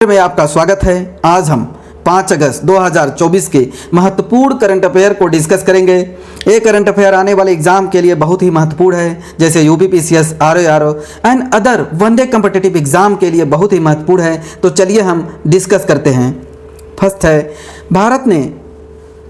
में आपका स्वागत है। आज हम 5 अगस्त 2024 के महत्वपूर्ण करंट अफेयर को डिस्कस करेंगे। ये करंट अफेयर आने वाले एग्जाम के लिए बहुत ही महत्वपूर्ण है, जैसे UPPCS, RO and other one day competitive exam के लिए बहुत ही महत्वपूर्ण है। तो चलिए हम डिस्कस करते हैं। फर्स्ट है, भारत ने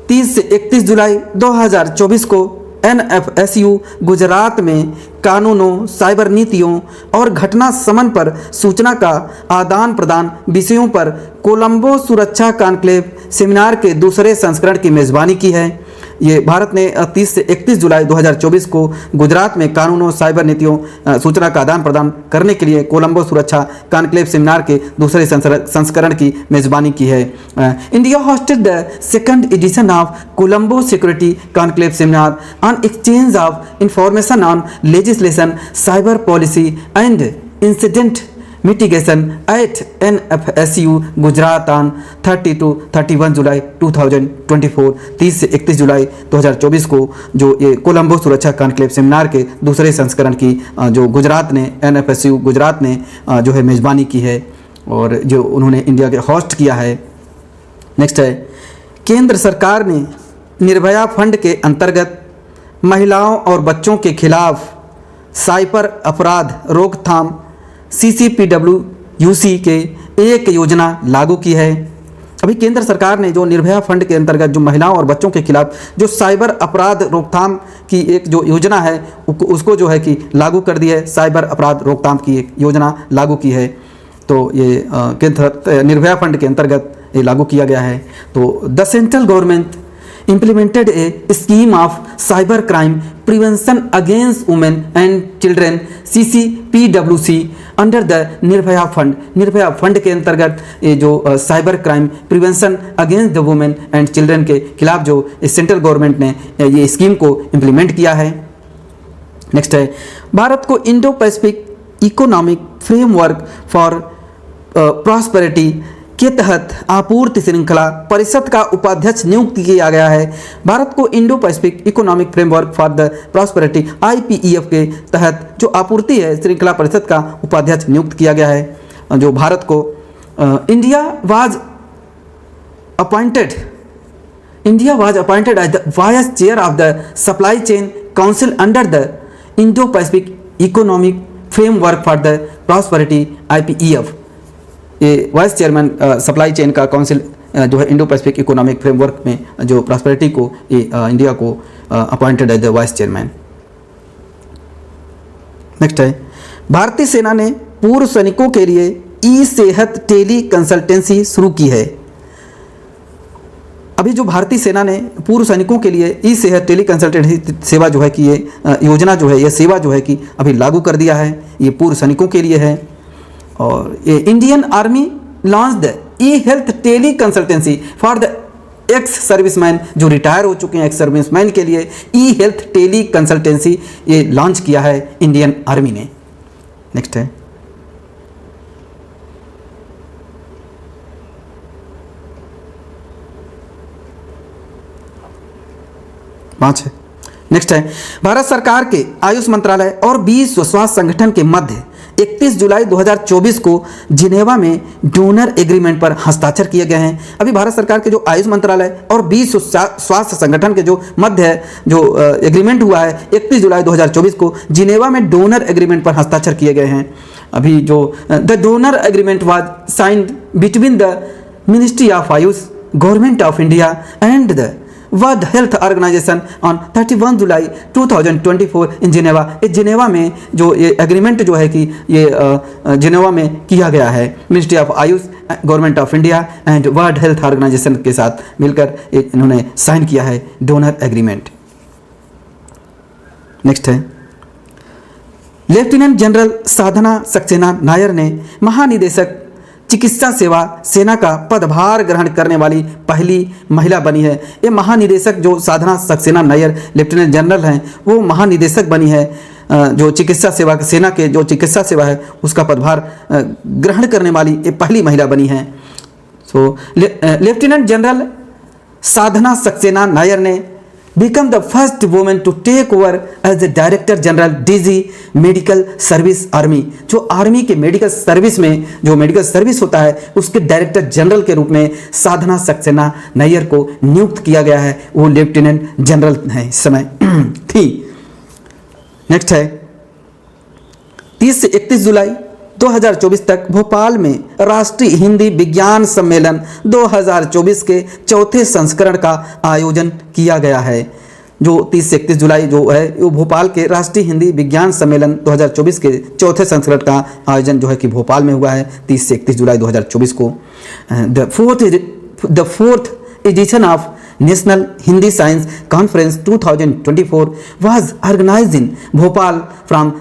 30 से 31 जुलाई 2024 को NFSU गुजरात में कानूनों, साइबर नीतियों और घटना शमन पर सूचना का आदान प्रदान विषयों पर कोलंबो सुरक्षा कॉन्क्लेव सेमिनार के दूसरे संस्करण की मेज़बानी की है। ये भारत ने 30 से 31 जुलाई 2024 को गुजरात में कानूनों, साइबर नीतियों, सूचना का आदान प्रदान करने के लिए कोलंबो सुरक्षा कॉन्क्लेव सेमिनार के दूसरे संस्करण की मेज़बानी की है। India hosted the second edition of Colombo security conclave seminar on exchange of information on legislation, cyber policy and incident mitigation at NFSU Gujarat on 30 to 31 July 2024। 30 से 31 जुलाई 2024 को जो ये कोलंबो सुरक्षा कॉन्क्लेव सेमिनार के दूसरे संस्करण की जो गुजरात ने NFSU गुजरात ने जो है मेज़बानी की है और जो उन्होंने इंडिया के होस्ट किया है। नेक्स्ट है, केंद्र सरकार ने निर्भया फंड के अंतर्गत महिलाओं और बच्चों के खिलाफ साइबर अपराध रोकथाम CCPWUC के एक योजना लागू की है। अभी केंद्र सरकार ने जो निर्भया फंड के अंतर्गत जो महिलाओं और बच्चों के खिलाफ जो साइबर अपराध रोकथाम की एक जो योजना है उसको जो है कि लागू कर दी है। साइबर अपराध रोकथाम की एक योजना लागू की है। तो ये केंद्र निर्भया फंड के अंतर्गत ये लागू किया गया है। तो the central government implemented a scheme of cyber crime prevention against women and children CCPWC under the Nirbhaya fund. Nirbhaya fund के अंतर्गत ये जो cyber crime prevention against the women and children के खिलाफ जो सेंट्रल गवर्नमेंट ने ये स्कीम को इम्प्लीमेंट किया है। नेक्स्ट है, भारत को Indo Pacific economic framework for prosperity के तहत आपूर्ति श्रृंखला परिषद का उपाध्यक्ष नियुक्त किया गया है। भारत को Indo Pacific economic framework for the prosperity IPEF के तहत जो आपूर्ति है श्रृंखला परिषद का उपाध्यक्ष नियुक्त किया गया है। जो भारत को India was appointed as the vice chair of the supply chain council under the Indo Pacific economic framework for the prosperity IPEF। ये वाइस चेयरमैन सप्लाई चेन का काउंसिल जो है इंडो पैसिफिक इकोनॉमिक फ्रेमवर्क में जो prosperity को ये India को appointed as the vice chairman. Next है, भारतीय सेना ने पूर्व सैनिकों के लिए ई-सेहत टेली कंसल्टेंसी शुरू की है। अभी जो भारतीय सेना ने पूर्व सैनिकों के लिए ई-सेहत टेली कंसल्टेंसी सेवा जो है कि ये योजना जो है, ये सेवा जो है कि अभी लागू कर दिया है। ये पूर्व सैनिकों के लिए है। और ये Indian army launch the e health tele consultancy for the ex serviceman, जो रिटायर हो चुके हैं एक्स सर्विसमैन के लिए ई-हेल्थ टेली कंसल्टेंसी ये लॉन्च किया है इंडियन आर्मी ने। नेक्स्ट है, पाँच है। नेक्स्ट है, भारत सरकार के आयुष मंत्रालय और विश्व स्वास्थ्य संगठन के मध्य 31 जुलाई 2024 को जिनेवा में डोनर एग्रीमेंट पर हस्ताक्षर किए गए हैं। अभी भारत सरकार के जो आयुष मंत्रालय और विश्व स्वास्थ्य संगठन के जो मध्य जो एग्रीमेंट हुआ है 31 जुलाई 2024 को जिनेवा में डोनर एग्रीमेंट पर हस्ताक्षर किए गए हैं। अभी जो the donor agreement was signed between the ministry of AYUSH, government of India and the world health organisation on 31 July 2024 in Geneva. इस जिनेवा में जो ये एग्रीमेंट जो है कि ये जिनेवा में किया गया है ministry of AYUSH, government of India and world health organisation के साथ मिलकर इन्होंने साइन किया है डोनर एग्रीमेंट। नेक्स्ट है, लेफ्टिनेंट जनरल साधना सक्सेना नायर ने महानिदेशक चिकित्सा सेवा सेना का पदभार ग्रहण करने वाली पहली महिला बनी है। ये महानिदेशक जो साधना सक्सेना नायर लेफ्टिनेंट जनरल हैं, वो महानिदेशक बनी है जो चिकित्सा सेवा सेना के जो चिकित्सा सेवा है उसका पदभार ग्रहण करने वाली ये पहली महिला बनी है। सो लेफ्टिनेंट जनरल साधना सक्सेना नायर ने become the first woman to take over as the Director General DG Medical Service Army। जो आर्मी के मेडिकल सर्विस में जो मेडिकल सर्विस होता है उसके डायरेक्टर जनरल के रूप में साधना सक्सेना नैयर को नियुक्त किया गया है। वो लेफ्टिनेंट जनरल है इस समय थी। नेक्स्ट है 30 से 31 जुलाई 2024 तक भोपाल में राष्ट्रीय हिंदी विज्ञान सम्मेलन 2024 के चौथे संस्करण का आयोजन किया गया है। जो 30 से 31 जुलाई जो है वो भोपाल के राष्ट्रीय हिंदी विज्ञान सम्मेलन 2024 के चौथे संस्करण का आयोजन जो है कि भोपाल में हुआ है 30 से 31 जुलाई 2024 को। The fourth edition of national Hindi science conference 2024 was organized in Bhopal from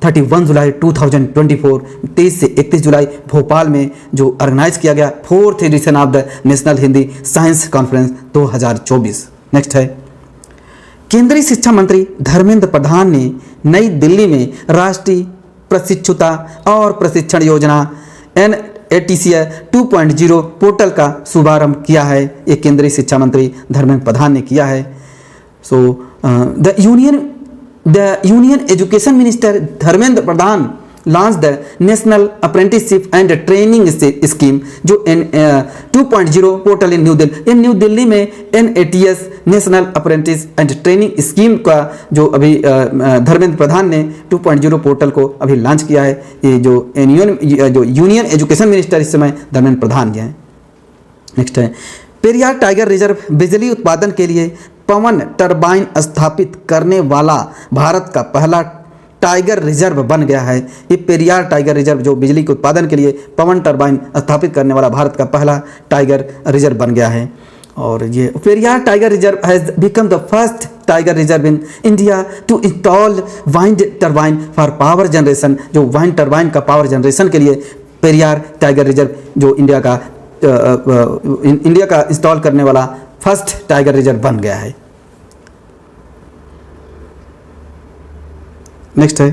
31 July 2024। 23 से 31 जुलाई भोपाल में जो ऑर्गेनाइज किया गया fourth edition of the national Hindi science conference 2024। Next है केंद्रीय शिक्षा मंत्री धर्मेंद्र प्रधान ने नई दिल्ली में राष्ट्रीय प्रशिक्षुता और प्रशिक्षण योजना NATC 2.0 पोर्टल का शुभारंभ किया है। ये केंद्रीय शिक्षा मंत्री धर्मेंद्र प्रधान ने किया है। सो The Union Education Minister Dharmendra Pradhan launched the National Apprenticeship and Training Scheme जो 2.0 पोर्टल इन न्यू दिल्ली। इन न्यू दिल्ली में NATS national apprentice and training scheme का जो अभी धर्मेंद्र प्रधान ने 2.0 पोर्टल को अभी लॉन्च किया है। ये जो यूनियन एजुकेशन मिनिस्टर इस समय धर्मेंद्र प्रधान जी हैं। नेक्स्ट है पेरियार टाइगर रिजर्व बिजली उत्पादन के लिए पवन टरबाइन स्थापित करने वाला भारत का पहला टाइगर रिजर्व बन गया है। ये पेरियार टाइगर रिजर्व जो बिजली के उत्पादन के लिए पवन टरबाइन स्थापित करने वाला भारत का पहला टाइगर रिजर्व बन गया है। और ये Periyar tiger reserve has become the first tiger reserve in India to install wind turbine for power generation. जो वाइंड टरबाइन का पावर जनरेशन के लिए पेरियार टाइगर रिजर्व जो इंडिया का इंस्टॉल करने वाला फर्स्ट टाइगर रिजर्व बन गया है। नेक्स्ट है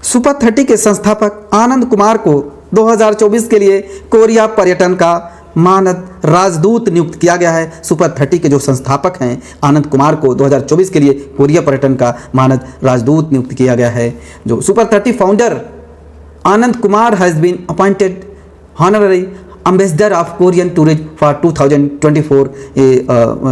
सुपर 30 के संस्थापक आनंद कुमार को 2024 के लिए कोरिया पर्यटन का मानद राजदूत नियुक्त किया गया है। सुपर 30 के जो संस्थापक हैं आनंद कुमार को 2024 के लिए कोरिया पर्यटन का मानद राजदूत नियुक्त किया गया है। जो super 30 founder Anand Kumar has been appointed honorary ambassador of Korean tourism for 2024। ये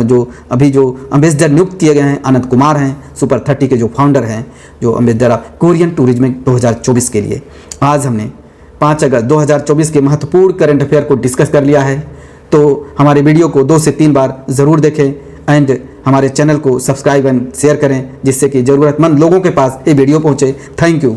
जो अभी जो एम्बेसडर नियुक्त किए गए हैं आनंद कुमार हैं। सुपर 30 के जो फाउंडर हैं जो एम्बेसडर ऑफ कोरियन टूरिज्म 2024 के लिए। आज हमने 5 अगस्त 2024 के महत्वपूर्ण करंट अफेयर को डिस्कस कर लिया है। तो हमारे वीडियो को 2 से 3 बार ज़रूर देखें एंड हमारे चैनल को सब्सक्राइब एंड शेयर करें जिससे कि ज़रूरतमंद लोगों के पास ये वीडियो पहुँचे। Thank you.